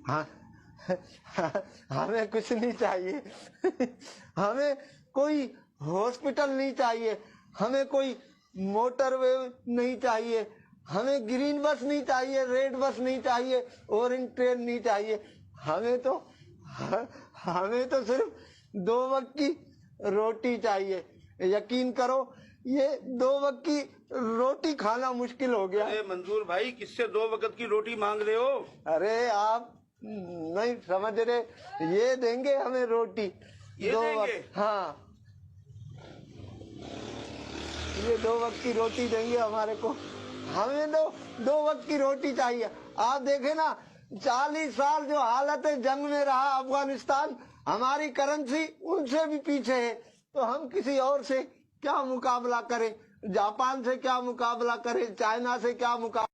हाँ, हमें कुछ नहीं चाहिए। हमें कोई हॉस्पिटल नहीं चाहिए, हमें कोई मोटरवे नहीं चाहिए, हमें ग्रीन बस नहीं चाहिए, रेड बस नहीं चाहिए, ऑरेंज ट्रेन नहीं चाहिए। हमें तो सिर्फ 2 वक्त की रोटी चाहिए। यकीन करो, ये 2 वक्त की रोटी खाना मुश्किल हो गया। अरे मंजूर भाई, किससे 2 वक्त की रोटी मांग रहे हो? अरे आप नहीं समझ रहे, ये देंगे हमें रोटी, ये 2 देंगे? वक्त। हाँ, ये 2 वक्त की रोटी देंगे हमारे को। हमें तो 2 वक्त की रोटी चाहिए। आप देखे ना, 40 साल जो हालत है जंग में रहा अफगानिस्तान, हमारी करेंसी उनसे भी पीछे है। तो हम किसी और से क्या मुकाबला करें? जापान से क्या मुकाबला करें? चाइना से क्या मुकाबला